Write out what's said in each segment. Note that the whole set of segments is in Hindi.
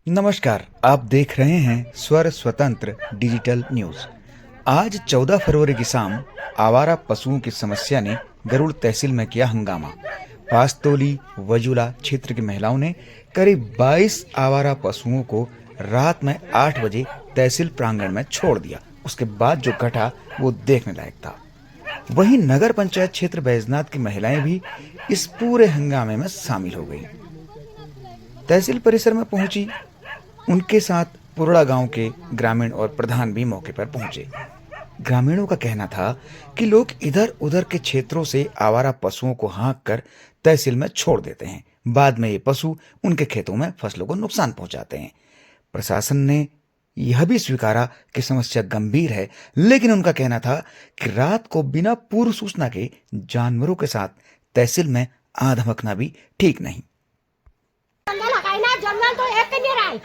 नमस्कार, आप देख रहे हैं स्वर स्वतंत्र डिजिटल न्यूज। आज 14 फरवरी की शाम आवारा पशुओं की समस्या ने गरुड़ तहसील में किया हंगामा। पास्तोली वजुला क्षेत्र की महिलाओं ने करीब 22 आवारा पशुओं को रात में 8 बजे तहसील प्रांगण में छोड़ दिया। उसके बाद जो घटा वो देखने लायक था। वहीं नगर पंचायत क्षेत्र बैजनाथ की महिलाएं भी इस पूरे हंगामे में शामिल हो गई। तहसील परिसर में पहुंची उनके साथ पुरड़ा गांव के ग्रामीण और प्रधान भी मौके पर पहुंचे। ग्रामीणों का कहना था कि लोग इधर उधर के क्षेत्रों से आवारा पशुओं को हाँक कर तहसील में छोड़ देते हैं। बाद में ये पशु उनके खेतों में फसलों को नुकसान पहुंचाते हैं। प्रशासन ने यह भी स्वीकारा कि समस्या गंभीर है, लेकिन उनका कहना था कि रात को बिना पूर्व सूचना के जानवरों के साथ तहसील में आ धमकना भी ठीक नहीं। जंगल तो एक नहीं रहा है,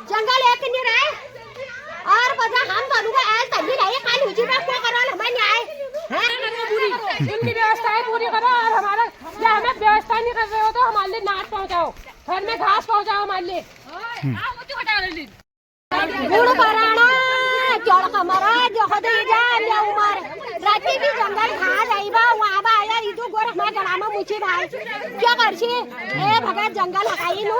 जंगल एक नहीं रहा है और बजा हम दोनों को ऐसे तभी नहीं काल हुई में क्या करो हमें न्याय है पूरी इनकी व्यवस्थाएं पूरी करो और हमारा या हमें व्यवस्था नहीं कर रहे हो तो हमारे लिए नाट पहुंचाओ, घर में घास पहुंचाओ हमारे लिए गुड़ पराना चौड़ कमरा जो खुद जा ले उमर राती भी जंगल खा जाइबा वहां बा आया इदु गोर हमारे गला में मुछी भाई क्या करछी ए भगत जंगल हकाई नु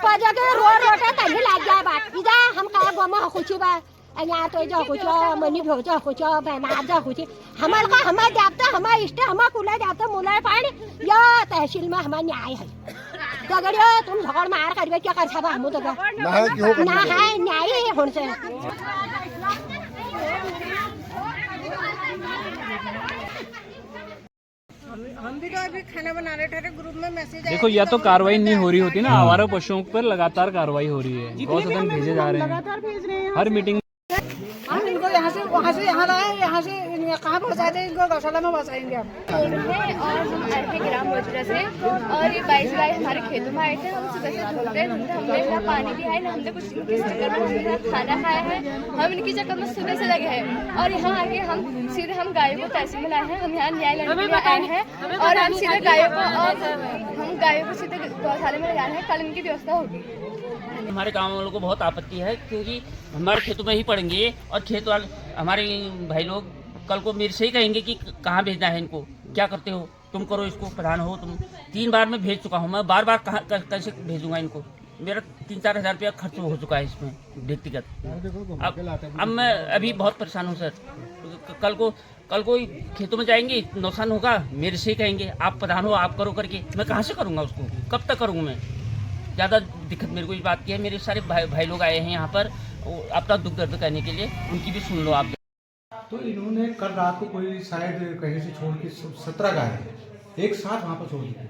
पजगे रोटे तनी लाग जाए बात इदा हम का गोमा खुची बा यहाँ तो जो कुछ मनी भोजा कुछ बना जा कुछ हमार का हमार जाता हमार इष्ट हमार कुला जाता मुला पानी या तहसील में हमार न्याय है गगड़ियो तुम झगड़ मार करबे क्या कर छबा हम तो ना है न्याय होन से हम भी तो अभी खाना बना रहे थे ग्रुप में मैसेज देखो या तो कार्रवाई नहीं हो रही होती ना, आवारा पशुओं पर लगातार कार्रवाई हो रही है, गौ सदन भेजे जा रहे हैं, लगातार भेज रहे हैं हर मीटिंग हम इनको यहाँ से वहाँ से यहाँ लाए, यहाँ से कहाँ पहुँचाते हैं इनको गौशाला में बसाएंगे हम है। और हम आए थे ग्राम वजुला से और ये 22 गाय हमारे खेतों में आए थे। हम सुबह से ढूंढते हमने ना पानी भी है ना हमने कुछ इनके चक्कर में हमने ना खाना खाया है। हम इनकी चक्कर में सुबह से लगे हैं और यहाँ आके हम सीधे हम गायों को तहसील में लाए हैं। हम यहाँ न्याय लेने के लिए आए हैं और हम सीधे गायों को और हम गायों को सीधे गौशाला में ले जा रहे हैं। कल इनकी व्यवस्था होगी। हमारे गांव वालों को बहुत आपत्ति है क्योंकि हमारे खेतों में ही पड़ेंगे और खेत वाले हमारे भाई लोग कल को मेरे से ही कहेंगे कि कहाँ भेजना है इनको, क्या करते हो तुम, करो इसको, प्रधान हो तुम। 3 बार मैं भेज चुका हूँ, मैं बार बार कहाँ कैसे भेजूंगा इनको। मेरा 3-4 हज़ार रुपया खर्च हो चुका है इसमें व्यक्तिगत। अब मैं अभी बहुत परेशान हूँ सर। कल को खेतों में जाएंगे, नुकसान होगा, मेरे से ही कहेंगे आप प्रधान हो, आप करो करके। मैं कहाँ से करूँगा उसको, कब तक करूँगा मैं। ज़्यादा दिक्कत मेरे को इस बात की है। मेरे सारे भाई लोग आए हैं यहाँ पर अपना दुख दर्द करने के लिए, उनकी भी सुन लो आप। तो इन्होंने कल रात को कोई शायद कहीं से छोड़ के 17 गाय एक साथ वहाँ पर छोड़ दी गई।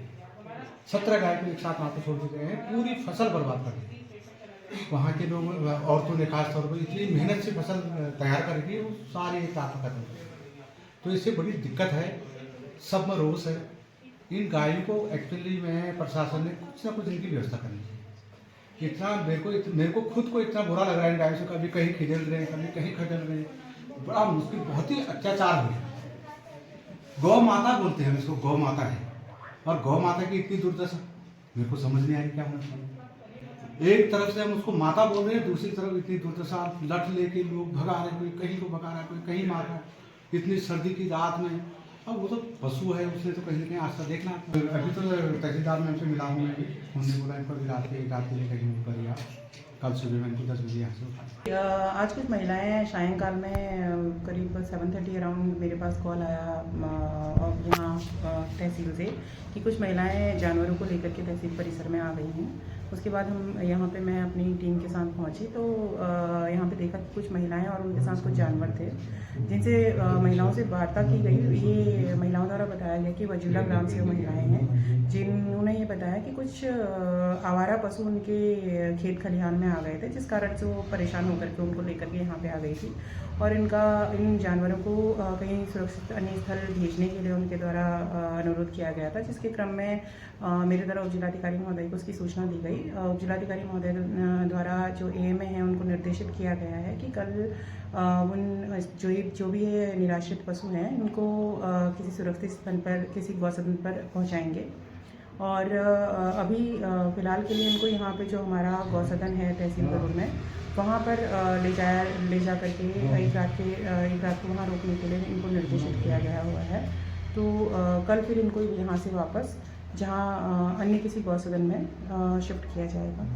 17 गाय को एक साथ वहाँ पर छोड़ दी गए हैं, पूरी फसल बर्बाद कर दी। वहाँ के लोग, औरतों ने खास तौर पर इतनी मेहनत से फसल तैयार करके वो सारे एक साथ खत्म कर। तो इससे बड़ी दिक्कत है, सब में रोष है। इन गायों को एक्चुअली में प्रशासन ने कुछ ना कुछ इनकी व्यवस्था करनी चाहिए। इतना मेरे को खुद को इतना बुरा लग रहा है इन गायों से, कभी कहीं खिदल रहे हैं, कभी कहीं खदल रहे हैं, बड़ा मुश्किल, बहुत ही अत्याचार हुए। गौ माता बोलते हैं इसको, गौ माता है, और गौ माता की इतनी दुर्दशा मेरे को समझ नहीं आ रही क्या होना चाहिए। एक तरफ से हम उसको माता बोल रहे हैं, दूसरी तरफ इतनी दुर्दशा, लठ लेके लोग भगा रहे हैं, कोई कहीं को भगा रहा है, कोई कहीं मार रहा है, इतनी सर्दी की रात में। अब वो तो पशु है, उसने तो कहीं ना कहीं आस्था देखना। अभी तो तहसीलदार मैम से मिला हूँ मैं भी, उन्होंने बोला इनको भी रात के लिए कहीं ऊपर या कल सुबह में इनको 10 बजे यहाँ से उठा। आज कुछ महिलाएं सायंकाल में करीब 7:30 अराउंड मेरे पास कॉल आया यहाँ तहसील से कि कुछ महिलाएं जानवरों को लेकर के तहसील परिसर में आ गई हैं। उसके बाद हम यहाँ पे मैं अपनी टीम के साथ पहुँची तो यहाँ पे देखा कि कुछ महिलाएं और उनके साथ कुछ जानवर थे, जिनसे महिलाओं से वार्ता की गई। ये महिलाओं द्वारा बताया गया कि वजुला ग्राम से वो महिलाएं हैं, जिन्होंने ये बताया कि कुछ आवारा पशु उनके खेत खलिहान में आ गए थे, जिस कारण से वो परेशान होकर के उनको लेकर के यहाँ पे आ गई थी और इन जानवरों को कहीं सुरक्षित अन्य स्थल भेजने के लिए उनके द्वारा अनुरोध किया गया था, जिसके क्रम में मेरे द्वारा उपजिलाधिकारी महोदय को उसकी सूचना दी गई। उपजिलाधिकारी महोदय द्वारा जो एएमए हैं उनको निर्देशित किया गया है कि कल उन जो भी ये निराश्रित पशु हैं उनको किसी सुरक्षित स्थल पर, किसी गौसदन पर पहुँचाएंगे और अभी फ़िलहाल के लिए इनको यहाँ पे जो हमारा गौसदन है तहसील गरुड़ में, वहाँ पर ले जा करके एक रात को वहाँ रोकने के लिए इनको निर्देशित किया गया हुआ है। तो कल फिर इनको यहाँ से वापस जहाँ अन्य किसी गौसदन में शिफ्ट किया जाएगा।